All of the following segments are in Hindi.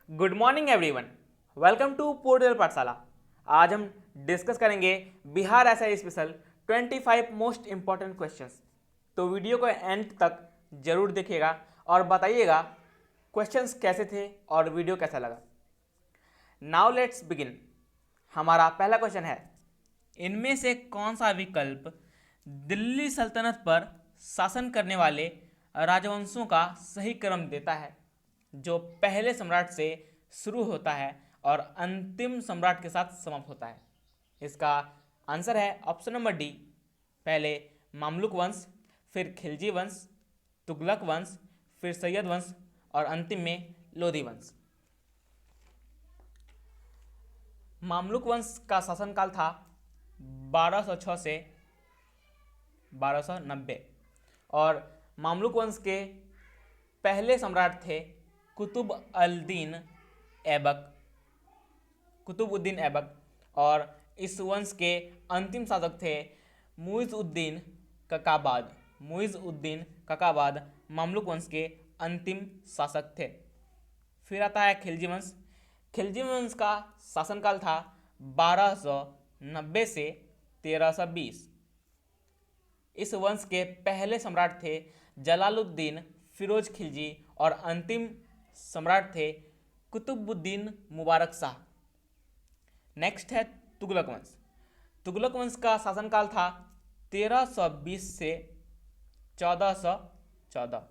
Good morning everyone, welcome to portal Pathshala. आज हम डिस्कस करेंगे Bihar SI special 25 most important questions. तो वीडियो को एंड तक जरूर देखिएगा और बताइएगा क्वेश्चंस कैसे थे और वीडियो कैसा लगा। Now let's begin. हमारा पहला क्वेश्चन है, इनमें से कौन सा विकल्प दिल्ली सल्तनत पर शासन करने वाले राजवंशों का सही क्रम देता है, जो पहले सम्राट से शुरू होता है और अंतिम सम्राट के साथ समाप्त होता है। इसका आंसर है ऑप्शन नंबर डी, पहले मामलुक वंश, फिर खिलजी वंश, तुगलक वंश, फिर सैयद वंश और अंतिम में लोधी वंश। मामलुक वंश का शासनकाल था 1206 से 1290 और मामलुक वंश के पहले सम्राट थे कुतुबुद्दीन ऐबक और इस वंश के अंतिम शासक थे मुइज़-उद-दीन ककाबाद मामलुक वंश के अंतिम शासक थे। फिर आता है खिलजी वंश। खिलजी वंश का शासनकाल था 1290 से 1320। इस वंश के पहले सम्राट थे जलालुद्दीन फिरोज खिलजी और अंतिम सम्राट थे कुतुबुद्दीन मुबारक शाह। नेक्स्ट है तुगलक वंश। तुगलक वंश का शासनकाल था 1320 से 1414।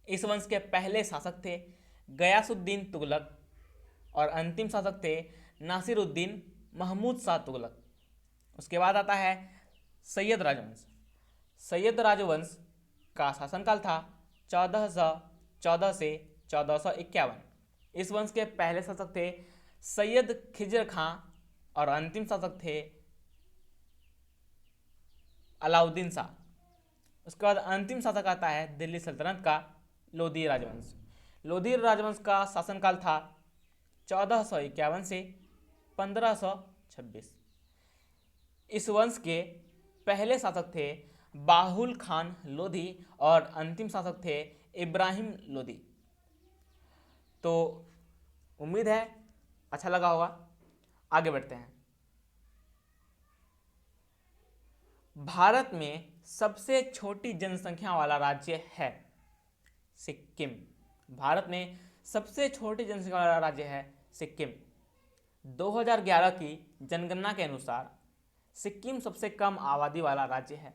इस वंश के पहले शासक थे गयासुद्दीन तुगलक और अंतिम शासक थे नासिरुद्दीन महमूद शाह तुगलक। उसके बाद आता है सैयद राजवंश। सैयद राजवंश का शासनकाल था 1414 से 1451। इस वंश के पहले शासक थे सैयद खिजर खां और अंतिम शासक थे अलाउद्दीन शाह। उसके बाद अंतिम शासक आता है दिल्ली सल्तनत का लोधी राजवंश। लोधी राजवंश का शासनकाल था 1451 से 1526। इस वंश के पहले शासक थे बाहुल खान लोधी और अंतिम शासक थे इब्राहिम लोधी। तो उम्मीद है अच्छा लगा होगा। आगे बढ़ते हैं। भारत में सबसे छोटी जनसंख्या वाला राज्य है सिक्किम। भारत में सबसे छोटी जनसंख्या वाला राज्य है सिक्किम। 2011 की जनगणना के अनुसार सिक्किम सबसे कम आबादी वाला राज्य है।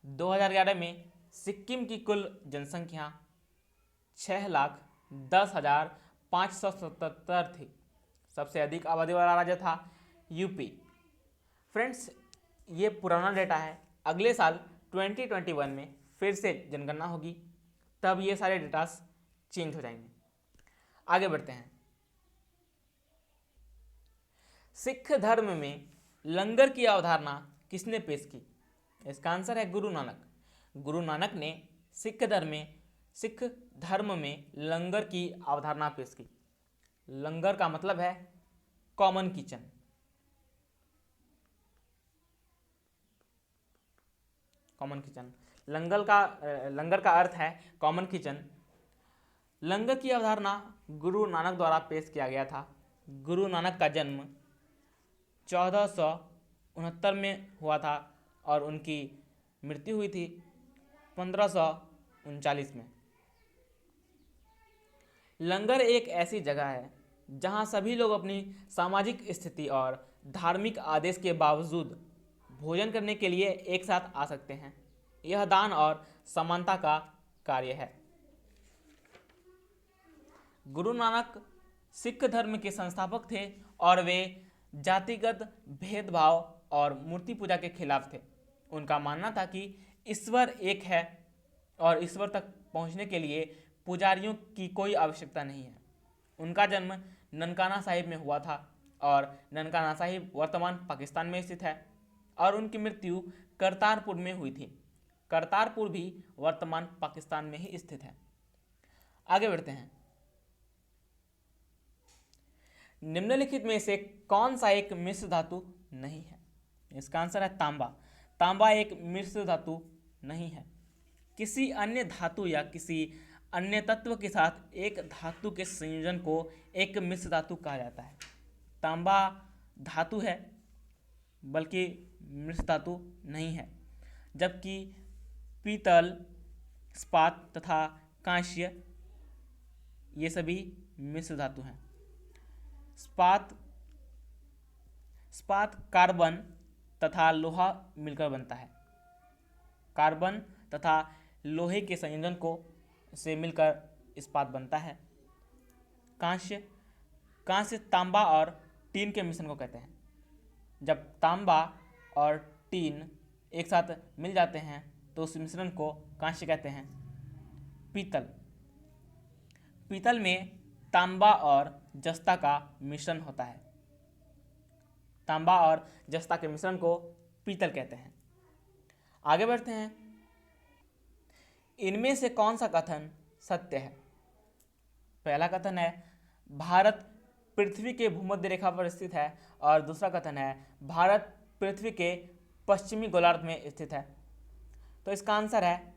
2011 में सिक्किम की कुल जनसंख्या 6,10,577 थी। सबसे अधिक आबादी वाला राज्य था यूपी। फ्रेंड्स, ये पुराना डेटा है। अगले साल 2021 में फिर से जनगणना होगी, तब ये सारे डेटास चेंज हो जाएंगे। आगे बढ़ते हैं। सिख धर्म में लंगर की अवधारणा किसने पेश की? इसका आंसर है गुरु नानक। गुरु नानक ने सिख धर्म में लंगर की अवधारणा पेश की। लंगर का मतलब है कॉमन किचन। लंगर का अर्थ है कॉमन किचन। लंगर की अवधारणा गुरु नानक द्वारा पेश किया गया था। गुरु नानक का जन्म 1469 में हुआ था और उनकी मृत्यु हुई थी 1539 में। लंगर एक ऐसी जगह है जहां सभी लोग अपनी सामाजिक स्थिति और धार्मिक आदेश के बावजूद भोजन करने के लिए एक साथ आ सकते हैं। यह दान और समानता का कार्य है। गुरु नानक सिख धर्म के संस्थापक थे और वे जातिगत भेदभाव और मूर्ति पूजा के खिलाफ थे। उनका मानना था कि ईश्वर एक है और ईश्वर तक पहुंचने के लिए पुजारियों की कोई आवश्यकता नहीं है। उनका जन्म ननकाना साहिब में हुआ था और ननकाना साहिब वर्तमान पाकिस्तान में स्थित है और उनकी मृत्यु करतारपुर में हुई थी। करतारपुर भी वर्तमान पाकिस्तान में ही स्थित है। आगे बढ़ते हैं। निम्नलिखित में से कौन सा एक मिश्र धातु नहीं है? इसका आंसर है तांबा। तांबा एक मिश्र धातु नहीं है। किसी अन्य धातु या किसी अन्य तत्व के साथ एक धातु के संयोजन को एक मिश्र धातु कहा जाता है। तांबा धातु है बल्कि मिश्र धातु नहीं है, जबकि पीतल, इस्पात तथा कांस्य ये सभी मिश्र धातु हैं। इस्पात कार्बन तथा लोहा मिलकर बनता है। कार्बन तथा लोहे के संयोजन को से मिलकर इस्पात बनता है। कांस्य तांबा और टीन के मिश्रण को कहते हैं। जब तांबा और टीन एक साथ मिल जाते हैं तो उस मिश्रण को कांस्य कहते हैं। पीतल में तांबा और जस्ता का मिश्रण होता है। तांबा और जस्ता के मिश्रण को पीतल कहते हैं। आगे बढ़ते हैं। इनमें से कौन सा कथन सत्य है? पहला कथन है भारत पृथ्वी के भूमध्य रेखा पर स्थित है, और दूसरा कथन है भारत पृथ्वी के पश्चिमी गोलार्ध में स्थित है। तो इसका आंसर है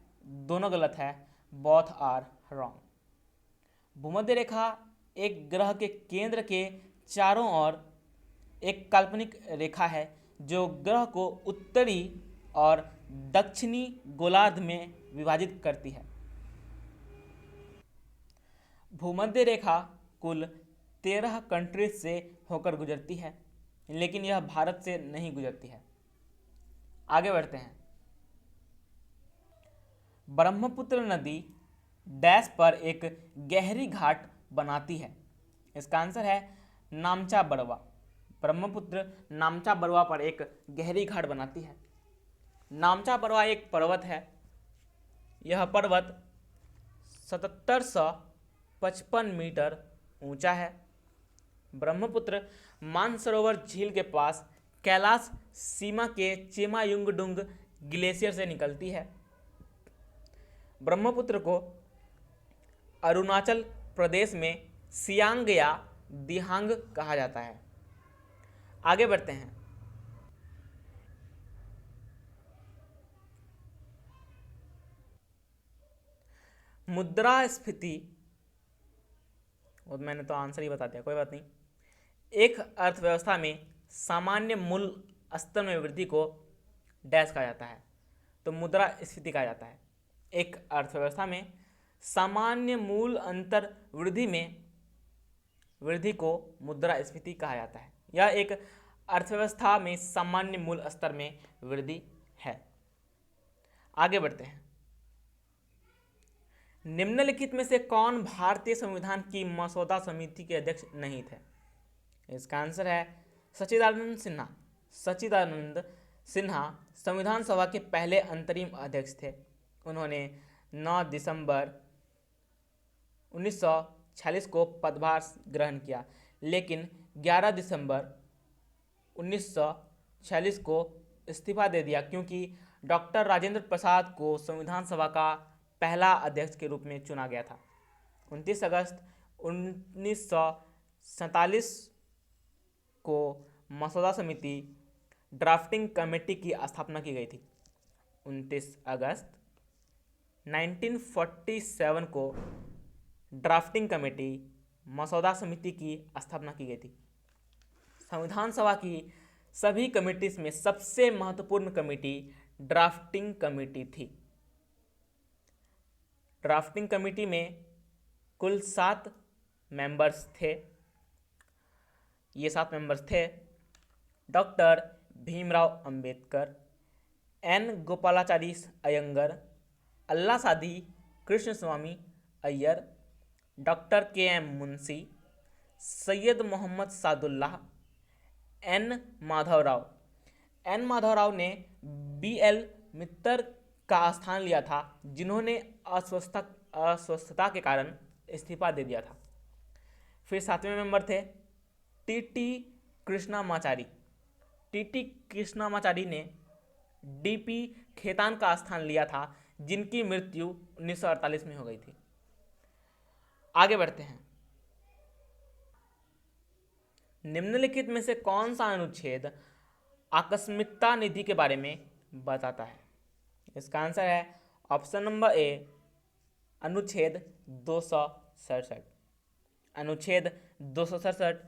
दोनों गलत है, बोथ आर रॉन्ग। भूमध्य रेखा एक ग्रह के केंद्र के चारों ओर एक काल्पनिक रेखा है जो ग्रह को उत्तरी और दक्षिणी गोलार्ध में विभाजित करती है। भूमध्य रेखा कुल 13 कंट्रीज से होकर गुजरती है, लेकिन यह भारत से नहीं गुजरती है। आगे बढ़ते हैं। ब्रह्मपुत्र नदी डैश पर एक गहरी घाट बनाती है। इसका आंसर है नामचा बरवा। ब्रह्मपुत्र नामचा बरवा पर एक गहरी घाट बनाती है। नामचा बरवा एक पर्वत है। यह पर्वत 7755 मीटर ऊंचा है। ब्रह्मपुत्र मानसरोवर झील के पास कैलाश सीमा के चेमायुंगडुंग ग्लेशियर से निकलती है। ब्रह्मपुत्र को अरुणाचल प्रदेश में सियांग या दिहांग कहा जाता है। आगे बढ़ते हैं। मुद्रास्फीति, और मैंने तो आंसर ही बता दिया, कोई बात नहीं। एक अर्थव्यवस्था में सामान्य मूल्य स्तर में वृद्धि को डैश कहा जाता है, तो मुद्रास्फीति कहा जाता है। एक अर्थव्यवस्था में सामान्य मूल्य अंतर वृद्धि को मुद्रास्फीति कहा जाता है। यह एक अर्थव्यवस्था में सामान्य मूल्य स्तर में वृद्धि है। आगे बढ़ते हैं। निम्नलिखित में से कौन भारतीय संविधान की मसौदा समिति के अध्यक्ष नहीं थे? इसका आंसर है सच्चिदानंद सिन्हा। सच्चिदानंद सिन्हा संविधान सभा के पहले अंतरिम अध्यक्ष थे। उन्होंने 9 दिसंबर 1946 को पदभार ग्रहण किया, लेकिन 11 दिसंबर 1946 को इस्तीफा दे दिया क्योंकि डॉक्टर राजेंद्र प्रसाद को संविधान सभा का पहला अध्यक्ष के रूप में चुना गया था। 29 अगस्त 1947 को मसौदा समिति ड्राफ्टिंग कमेटी की स्थापना की गई थी। 29 अगस्त 1947 को ड्राफ्टिंग कमेटी मसौदा समिति की स्थापना की गई थी। संविधान सभा की सभी कमेटीज में सबसे महत्वपूर्ण कमेटी ड्राफ्टिंग कमेटी थी। ड्राफ्टिंग कमेटी में कुल 7 मेंबर्स थे। ये 7 मेंबर्स थे doctor Bhimrao Ambedkar, N Gopalachari Ayyangar, Alladi Krishnaswami Iyer, doctor K M Munshi, Syed Mohammad Saadulla, N Madhavrao. N Madhavrao ने BL मित्तर का स्थान लिया था, जिन्होंने अस्वस्थता के कारण इस्तीफा दे दिया था। फिर 7वें मेंबर थे TT कृष्णामाचारी। TT कृष्णामाचारी ने DP खेतान का स्थान लिया था, जिनकी मृत्यु 1948 में हो गई थी। आगे बढ़ते हैं। निम्नलिखित में से कौन सा अनुच्छेद आकस्मिकता निधि के बारे में बताता है? इसका आंसर है ऑप्शन नंबर A अनुच्छेद 267। अनुच्छेद 267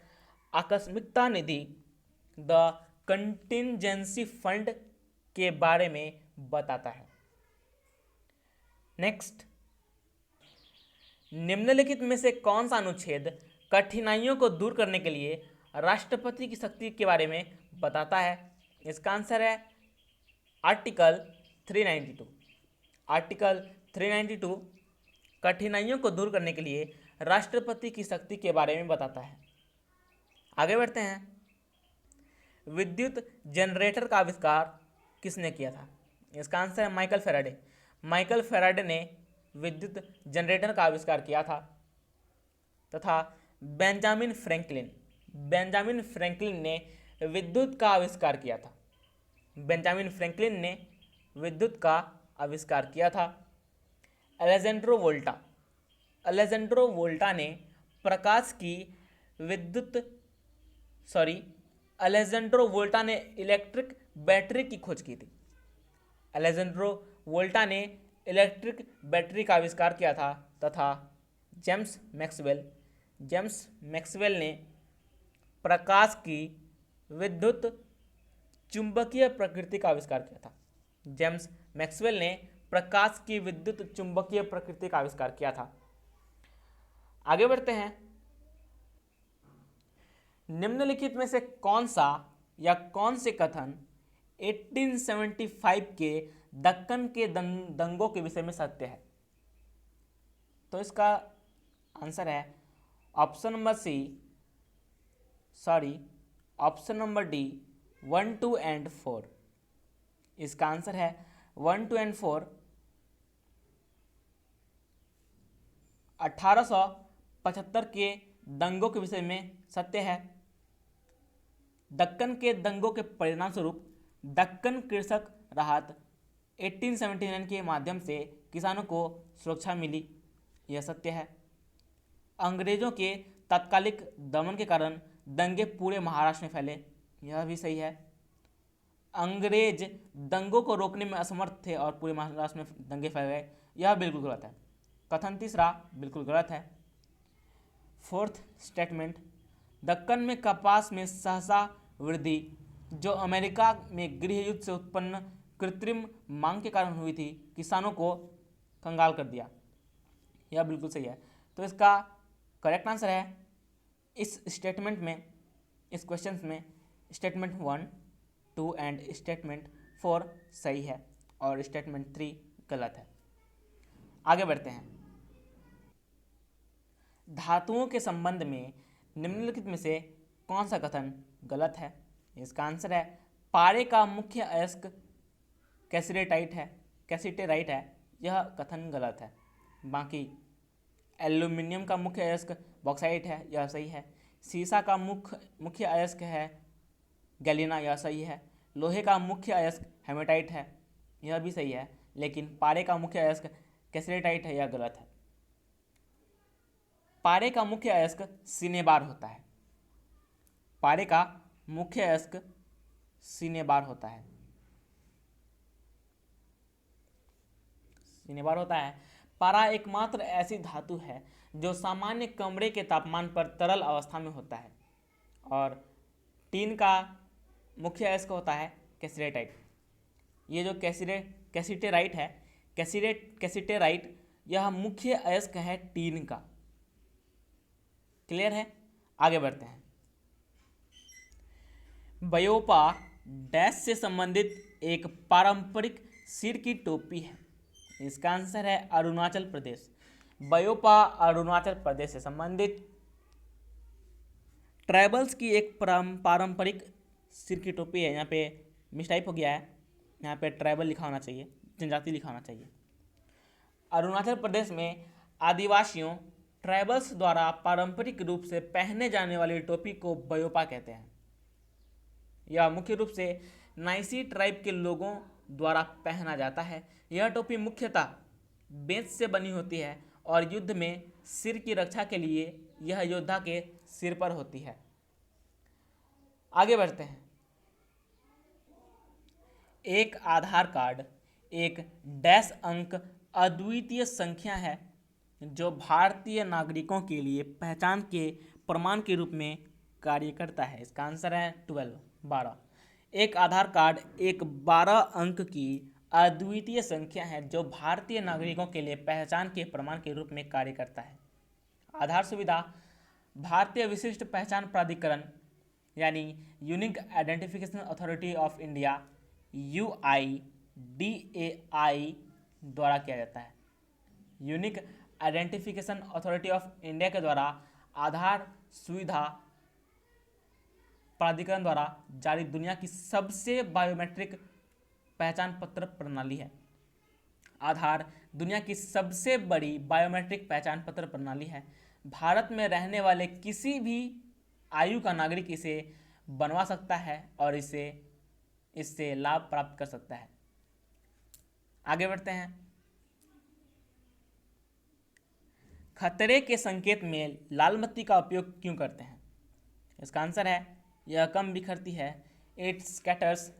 आकस्मिकता निधि द कंटिंजेंसी फंड के बारे में बताता है। नेक्स्ट, निम्नलिखित में से कौन सा अनुच्छेद कठिनाइयों को दूर करने के लिए राष्ट्रपति की शक्ति के बारे में बताता है? इसका आंसर है आर्टिकल 392। आर्टिकल 392 कठिनाइयों को दूर करने के लिए राष्ट्रपति की शक्ति के बारे में बताता है। आगे बढ़ते हैं। विद्युत जनरेटर का आविष्कार किसने किया था? इसका आंसर है माइकल फैराडे। माइकल फैराडे ने विद्युत जनरेटर का आविष्कार किया था। तथा बेंजामिन फ्रैंकलिन, बेंजामिन फ्रैंकलिन ने विद्युत का आविष्कार किया था। बेंजामिन फ्रैंकलिन ने विद्युत का आविष्कार किया था। अलेजेंड्रो वोल्टा, अलेजेंड्रो वोल्टा ने प्रकाश की विद्युत अलेजेंड्रो वोल्टा ने इलेक्ट्रिक बैटरी की खोज की थी। अलेजेंड्रो वोल्टा ने इलेक्ट्रिक बैटरी का आविष्कार किया था। तथा जेम्स मैक्सवेल ने प्रकाश की विद्युत चुंबकीय प्रकृति का आविष्कार किया था। जेम्स मैक्सवेल ने प्रकाश की विद्युत चुंबकीय प्रकृति का आविष्कार किया था। आगे बढ़ते हैं। निम्नलिखित में से कौन सा या कौन से कथन 1875 के दक्कन के दंगों के विषय में सत्य है? तो इसका आंसर है ऑप्शन नंबर डी 1, 2 एंड 4। इसका आंसर है 1, 2 एंड 4। 1875 के दंगों के विषय में सत्य है। दक्कन के दंगों के परिणाम स्वरूप दक्कन कृषक राहत 1879 के माध्यम से किसानों को सुरक्षा मिली, यह सत्य है। अंग्रेजों के तात्कालिक दमन के कारण दंगे पूरे महाराष्ट्र में फैले, यह भी सही है। अंग्रेज दंगों को रोकने में असमर्थ थे और पूरे महाराष्ट्र में दंगे फैल गए, यह बिल्कुल गलत है। कथन तीसरा बिल्कुल गलत है। फोर्थ स्टेटमेंट, दक्कन में कपास में सहसा वृद्धि जो अमेरिका में गृह युद्ध से उत्पन्न कृत्रिम मांग के कारण हुई थी, किसानों को कंगाल कर दिया, यह बिल्कुल सही है। तो इसका करेक्ट आंसर है इस स्टेटमेंट में, इस क्वेश्चन में स्टेटमेंट 1, 2 एंड स्टेटमेंट 4 सही है और स्टेटमेंट 3 गलत है। आगे बढ़ते हैं। धातुओं के संबंध में निम्नलिखित में से कौन सा कथन गलत है? इसका आंसर है पारे का मुख्य अयस्क कैसिटेराइट है, यह कथन गलत है। बाकी एल्यूमिनियम का मुख्य अयस्क बॉक्साइट है, यह सही है। सीसा का मुख्य अयस्क है गैलिना, यह सही है। लोहे का मुख्य अयस्क हेमेटाइट है, यह भी सही है। लेकिन पारे का मुख्य अयस्क कैसिटेराइट है, यह गलत है। पारे का मुख्य अयस्क सिनेबार होता है। पारे का मुख्य अयस्क सिनेबार होता है, सिनेबार होता है। पारा एकमात्र ऐसी धातु है जो सामान्य कमरे के तापमान पर तरल अवस्था में होता है। और टीन का मुख्य अयस्क होता है कैसिटेराइट। ये जो कैसिटेराइट यह मुख्य अयस्क है टीन का। क्लियर है? आगे बढ़ते हैं। बयोपा डैश से संबंधित एक पारंपरिक सिर की टोपी है। इसका आंसर है अरुणाचल प्रदेश। बयोपा अरुणाचल प्रदेश से संबंधित ट्राइबल्स की एक पारंपरिक सिर की टोपी है। यहाँ पे मिसटाइप हो गया है, यहाँ पे ट्राइबल लिखा होना चाहिए, जनजाति लिखा होना चाहिए। अरुणाचल प्रदेश में आदिवासियों ट्राइबल्स द्वारा पारंपरिक रूप से पहने जाने वाली टोपी को बयोपा कहते हैं। यह मुख्य रूप से नाइसी ट्राइब के लोगों द्वारा पहना जाता है। यह टोपी मुख्यतः बेंच से बनी होती है और युद्ध में सिर की रक्षा के लिए यह योद्धा के सिर पर होती है। आगे बढ़ते हैं। एक आधार कार्ड एक डैश अंक अद्वितीय संख्या है जो भारतीय नागरिकों के लिए पहचान के प्रमाण के रूप में कार्य करता है? इसका आंसर है 12। एक आधार कार्ड एक 12 अंक की अद्वितीय संख्या है जो भारतीय नागरिकों के लिए पहचान के प्रमाण के रूप में कार्य करता है। आधार सुविधा भारतीय विशिष्ट पहचान प्राधिकरण यानी unique identification authority of India UIDAI द्वारा किया जाता है। Unique identification authority of India के द्वारा आधार सुविधा प्राधिकरण द्वारा जारी दुनिया की सबसे बायोमेट्रिक पहचान पत्र प्रणाली है। आधार दुनिया की सबसे बड़ी बायोमेट्रिक पहचान पत्र प्रणाली है। भारत में रहने वाले किसी भी आयु का नागरिक इसे बनवा सकता है और इससे लाभ प्राप्त कर सकता है। आगे बढ़ते हैं। खतरे के संकेत में लाल बत्ती का उपयोग क्यों करते हैं? इसका आंसर है यह कम बिखरती है। It scatters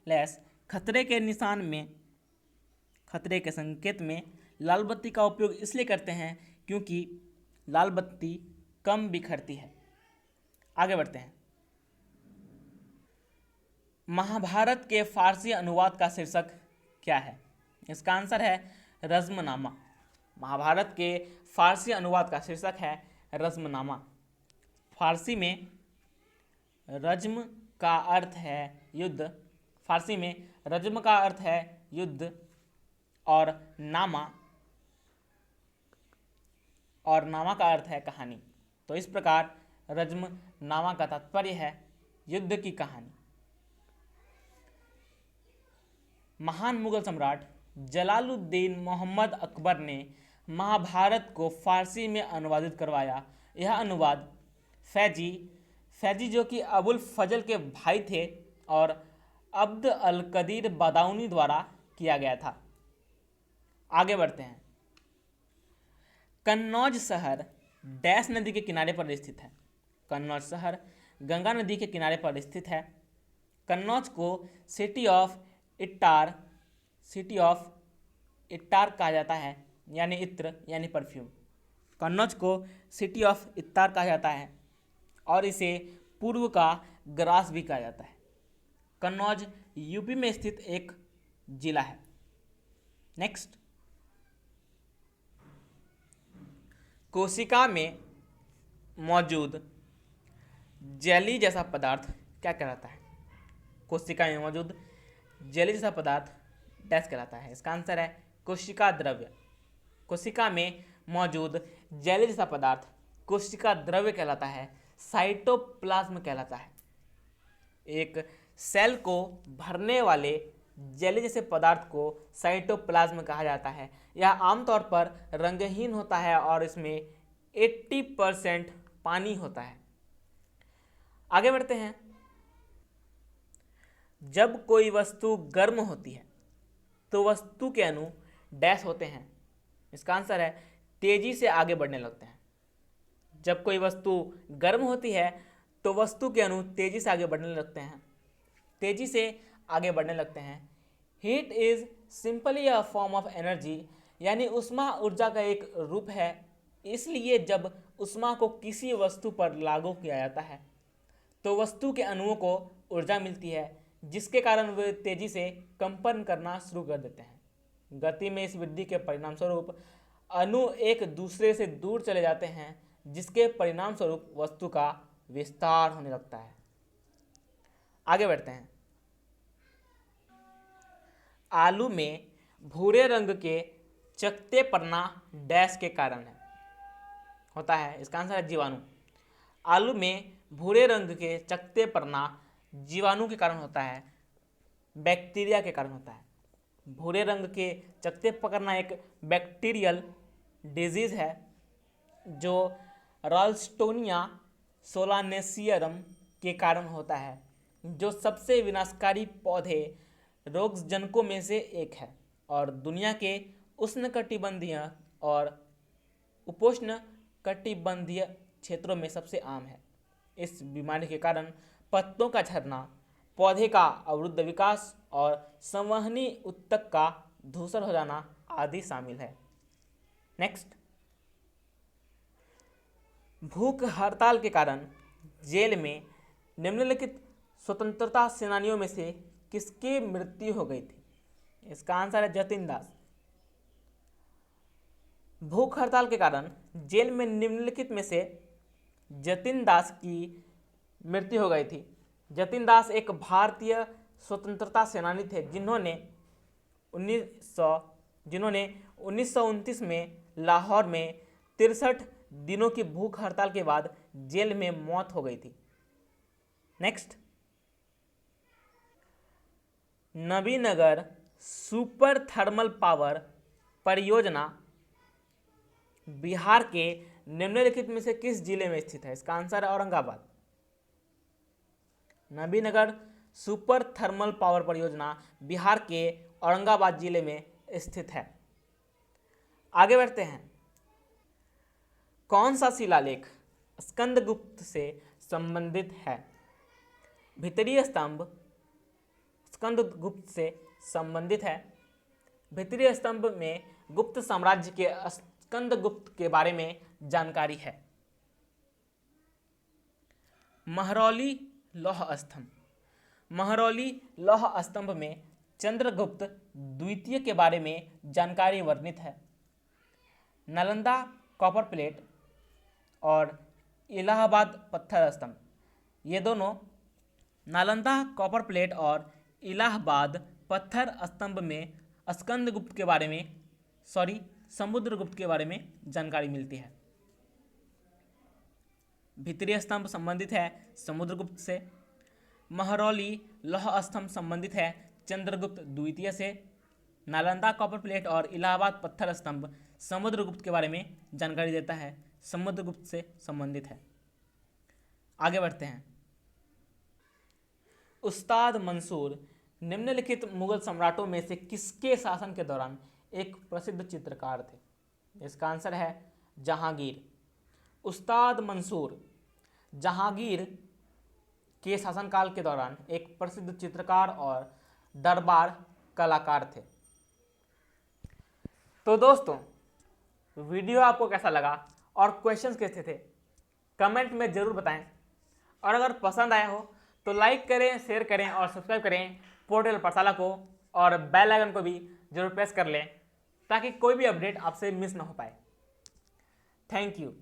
less. खतरे के संकेत में लाल बत्ती का उपयोग इसलिए करते हैं क्योंकि लाल बत्ती कम बिखरती है। आगे बढ़ते हैं। महाभारत के फारसी अनुवाद का शीर्षक क्या है? इसका आंसर है रज़्मनामा। महाभारत के फारसी अनुवाद का शीर्षक है रज़्मनामा। फारसी में रज्म का अर्थ है युद्ध। फारसी में रज्म का अर्थ है युद्ध और नामा का अर्थ है कहानी। तो इस प्रकार रज्म नामा का तात्पर्य है युद्ध की कहानी। महान मुगल सम्राट जलालुद्दीन मोहम्मद अकबर ने महाभारत को फारसी में अनुवादित करवाया। यह अनुवाद फैजी जो कि अबुल फजल के भाई थे और अब्द अल कदीर बदाऊनी द्वारा किया गया था। आगे बढ़ते हैं। कन्नौज शहर डैश नदी के किनारे पर स्थित है। कन्नौज शहर गंगा नदी के किनारे पर स्थित है। कन्नौज को सिटी ऑफ इट्टार कहा जाता है, यानी इत्र यानी परफ्यूम। कन्नौज को सिटी ऑफ इत्तार कहा जाता है और इसे पूर्व का ग्रास भी कहा जाता है। कन्नौज यूपी में स्थित एक जिला है। नेक्स्ट, कोशिका में मौजूद जेली जैसा पदार्थ क्या कहलाता है? कोशिका में मौजूद जेली जैसा पदार्थ डैश कहलाता है। इसका आंसर है कोशिका द्रव्य। कोशिका में मौजूद जेली जैसा पदार्थ कोशिका द्रव्य कहलाता है, साइटोप्लाज्म कहलाता है। एक सेल को भरने वाले जेली जैसे पदार्थ को साइटोप्लाज्म कहा जाता है। यह आमतौर पर रंगहीन होता है और इसमें 80% पानी होता है। आगे बढ़ते हैं। जब कोई वस्तु गर्म होती है तो वस्तु के अणु डैश होते हैं। इसका आंसर है तेजी से आगे बढ़ने लगते हैं। जब कोई वस्तु गर्म होती है तो वस्तु के अणु तेजी से आगे बढ़ने लगते हैं। Heat is simply a form of energy, यानी ऊष्मा ऊर्जा का एक रूप है। इसलिए जब ऊष्मा को किसी वस्तु पर लागू किया जाता है तो वस्तु के अणुओं को ऊर्जा मिलती है, जिसके कारण वे तेजी से कंपन करना शुरू कर देते हैं। गति में इस वृद्धि के परिणाम स्वरूप अणु एक दूसरे से दूर चले जाते हैं, जिसके परिणाम स्वरूप वस्तु का विस्तार होने लगता है। आगे बढ़ते हैं। आलू में भूरे रंग के चकते पड़ना डैश के कारण होता है। इसका आंसर है जीवाणु। आलू में भूरे रंग के चकते पड़ना जीवाणु के कारण होता है, बैक्टीरिया के कारण होता है। भूरे रंग के चकते पकड़ना एक बैक्टीरियल डिजीज है जो राल्स्टोनिया सोलानेसियरम के कारण होता है, जो सबसे विनाशकारी पौधे रोगजनकों में से एक है और दुनिया के उष्णकटिबंधीय और उपोष्णकटिबंधीय क्षेत्रों में सबसे आम है। इस बीमारी के कारण पत्तों का झड़ना, पौधे का अवरुद्ध विकास और संवहनी ऊतक का धूसर हो जाना आदि शामिल है। नेक्स्ट, भूख हड़ताल के कारण जेल में निम्नलिखित स्वतंत्रता सेनानियों में से किसकी मृत्यु हो गई थी? इसका आंसर है जतिन दास। भूख हड़ताल के कारण जेल में निम्नलिखित में से जतिन दास की मृत्यु हो गई थी। जतिन दास एक भारतीय स्वतंत्रता सेनानी थे जिन्होंने 1929 में लाहौर में 63 दिनों की भूख हड़ताल के बाद जेल में मौत हो गई थी। Next, Nabinagar super thermal power परियोजना बिहार के निम्नलिखित में से किस जिले में स्थित है? इसका आंसर है Aurangabad. Nabinagar super thermal power परियोजना बिहार के औरंगाबाद जिले में स्थित है। आगे बढ़ते हैं। कौन सा शिलालेख स्कंदगुप्त से संबंधित है? भित्रीय स्तंभ स्कंदगुप्त से संबंधित है। भित्रीय स्तंभ में गुप्त साम्राज्य के स्कंदगुप्त के बारे में जानकारी है। महरौली लौह स्तंभ, महरौली लौह स्तंभ में चंद्रगुप्त द्वितीय के बारे में जानकारी वर्णित है। नालंदा कॉपर प्लेट और इलाहाबाद पत्थर स्तंभ, ये दोनों नालंदा कॉपर प्लेट और इलाहाबाद पत्थर स्तंभ में स्कंदगुप्त के बारे में समुद्रगुप्त के बारे में जानकारी मिलती है। भित्रीय स्तंभ संबंधित है समुद्रगुप्त से, महरौली लौह स्तंभ संबंधित है चंद्रगुप्त द्वितीय से, नालंदा कॉपर प्लेट और इलाहाबाद पत्थर स्तंभ समुद्रगुप्त के बारे में जानकारी देता है, समुद्रगुप्त से संबंधित है। आगे बढ़ते हैं। उस्ताद मंसूर निम्नलिखित मुगल सम्राटों में से किसके शासन के दौरान एक प्रसिद्ध चित्रकार थे? इसका आंसर है जहांगीर। उस्ताद मंसूर जहांगीर के शासनकाल के दौरान एक प्रसिद्ध चित्रकार और दरबार कलाकार थे। तो दोस्तों, वीडियो आपको कैसा लगा और क्वेश्चंस कैसे थे कमेंट में ज़रूर बताएं, और अगर पसंद आया हो तो लाइक करें, शेयर करें और सब्सक्राइब करें पोर्टल पाठशाला को, और बेल आइकन को भी जरूर प्रेस कर लें ताकि कोई भी अपडेट आपसे मिस ना हो पाए। Thank you.